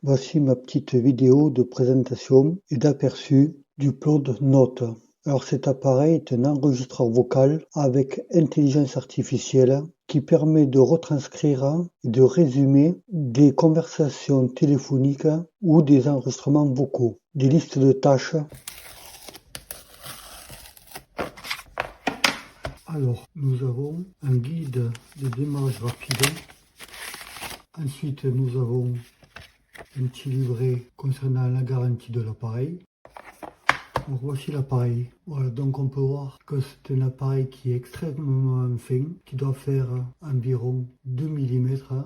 Voici ma petite vidéo de présentation et d'aperçu du Plod Note. Alors cet appareil est un enregistreur vocal avec intelligence artificielle qui permet de retranscrire et de résumer des conversations téléphoniques ou des enregistrements vocaux. Des listes de tâches. Alors, nous avons un guide de démarrage rapide. Ensuite, nous avons un petit livret concernant la garantie de l'appareil. Donc voici l'appareil. Voilà, donc on peut voir que c'est un appareil qui est extrêmement fin, qui doit faire environ 2 mm.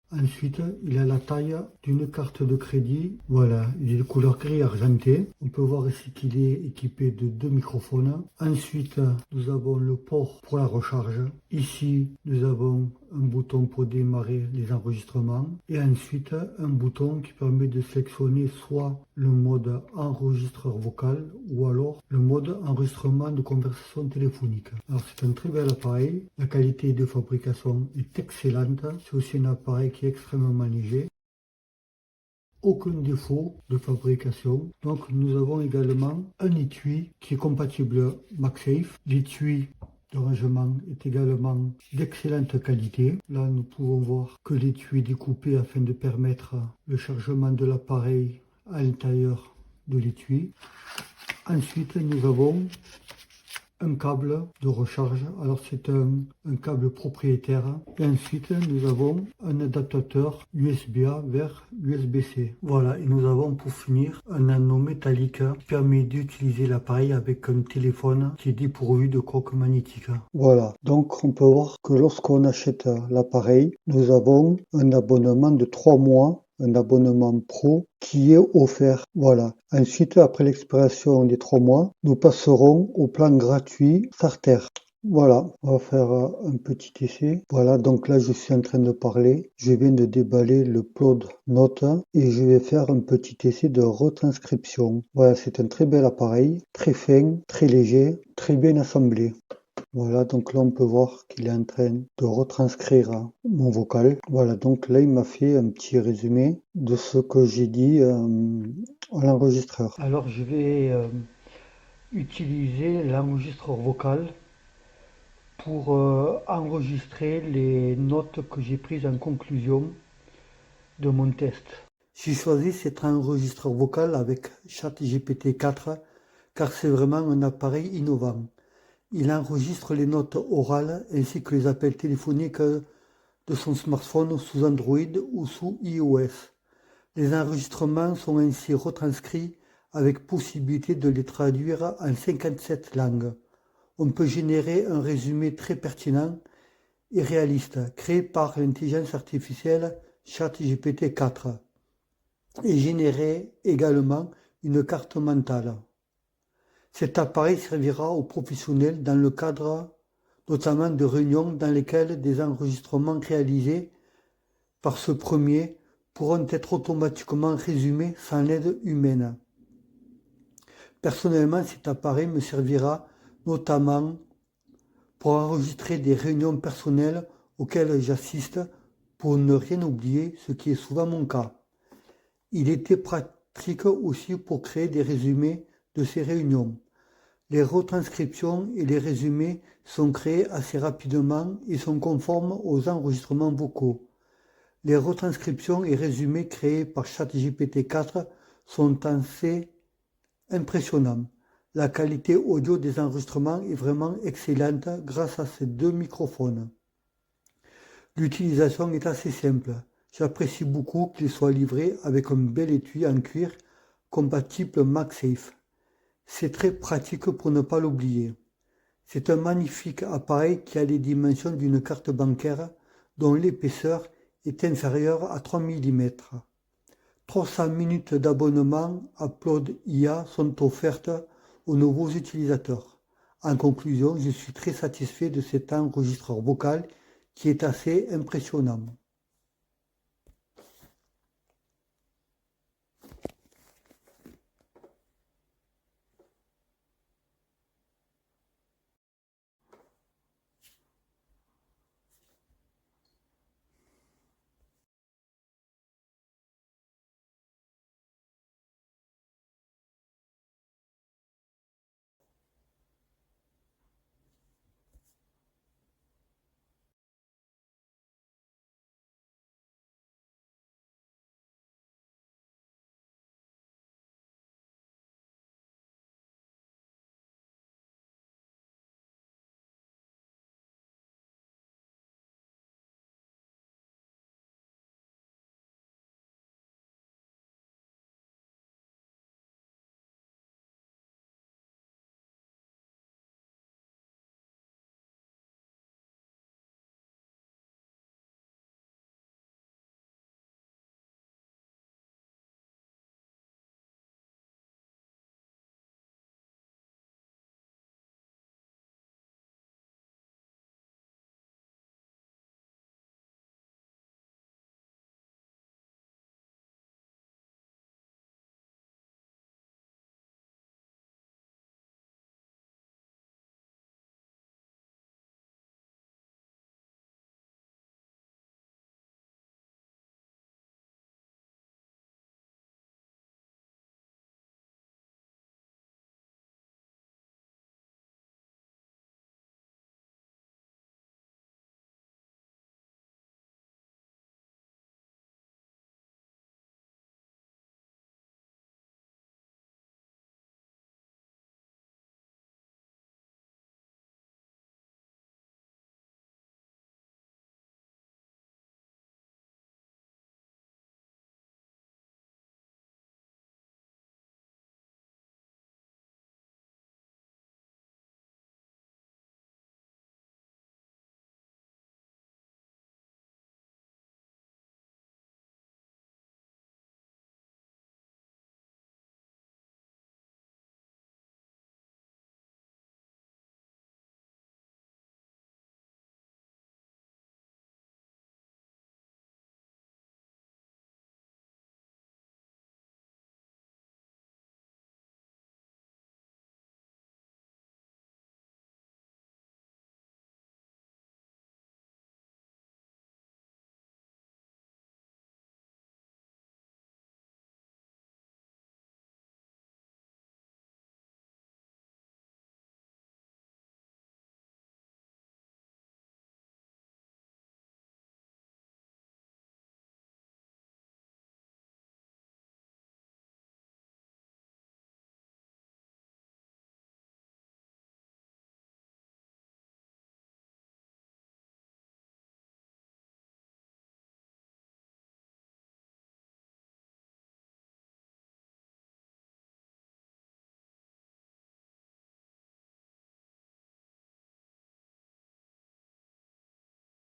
Ensuite, il a la taille d'une carte de crédit. Voilà, il est de couleur gris argenté. On peut voir ici qu'il est équipé de 2 microphones. Ensuite, nous avons le port pour la recharge. Ici, nous avons un bouton pour démarrer les enregistrements. Et ensuite, un bouton qui permet de sélectionner soit le mode enregistreur vocal ou alors le mode enregistrement de conversation téléphonique. Alors c'est un très bel appareil. La qualité de fabrication est excellente. C'est aussi un appareil qui est extrêmement léger. Aucun défaut de fabrication. Donc nous avons également un étui qui est compatible MagSafe. L'étui de rangement est également d'excellente qualité. Là nous pouvons voir que l'étui est découpé afin de permettre le chargement de l'appareil à l'intérieur de l'étui. Ensuite nous avons un câble de recharge. Alors c'est un câble propriétaire. Et ensuite nous avons un adaptateur USB-A vers USB-C. Voilà, et nous avons pour finir un anneau métallique qui permet d'utiliser l'appareil avec un téléphone qui est dépourvu de coque magnétique. Voilà, donc on peut voir que lorsqu'on achète l'appareil, nous avons un abonnement de 3 mois, un abonnement pro qui est offert. Voilà. Ensuite, après l'expiration des 3 mois, nous passerons au plan gratuit Starter. Voilà, on va faire un petit essai. Voilà, donc là je suis en train de parler. Je viens de déballer le Plod Note et je vais faire un petit essai de retranscription. Voilà, c'est un très bel appareil, très fin, très léger, très bien assemblé. Voilà, donc là on peut voir qu'il est en train de retranscrire mon vocal. Voilà, donc là il m'a fait un petit résumé de ce que j'ai dit à l'enregistreur. Alors je vais utiliser l'enregistreur vocal pour enregistrer les notes que j'ai prises en conclusion de mon test. J'ai choisi cet enregistreur vocal avec ChatGPT 4 car c'est vraiment un appareil innovant. Il enregistre les notes orales ainsi que les appels téléphoniques de son smartphone sous Android ou sous iOS. Les enregistrements sont ainsi retranscrits avec possibilité de les traduire en 57 langues. On peut générer un résumé très pertinent et réaliste créé par l'intelligence artificielle ChatGPT 4 et générer également une carte mentale. Cet appareil servira aux professionnels dans le cadre notamment de réunions dans lesquelles des enregistrements réalisés par ce premier pourront être automatiquement résumés sans l'aide humaine. Personnellement, cet appareil me servira notamment pour enregistrer des réunions personnelles auxquelles j'assiste pour ne rien oublier, ce qui est souvent mon cas. Il était pratique aussi pour créer des résumés de ces réunions. Les retranscriptions et les résumés sont créés assez rapidement et sont conformes aux enregistrements vocaux. Les retranscriptions et résumés créés par ChatGPT 4 sont assez impressionnants. La qualité audio des enregistrements est vraiment excellente grâce à ces 2 microphones. L'utilisation est assez simple. J'apprécie beaucoup qu'il soit livré avec un bel étui en cuir compatible MagSafe. C'est très pratique pour ne pas l'oublier. C'est un magnifique appareil qui a les dimensions d'une carte bancaire dont l'épaisseur est inférieure à 3 mm. 300 minutes d'abonnement à Plod IA sont offertes aux nouveaux utilisateurs. En conclusion, je suis très satisfait de cet enregistreur vocal qui est assez impressionnant.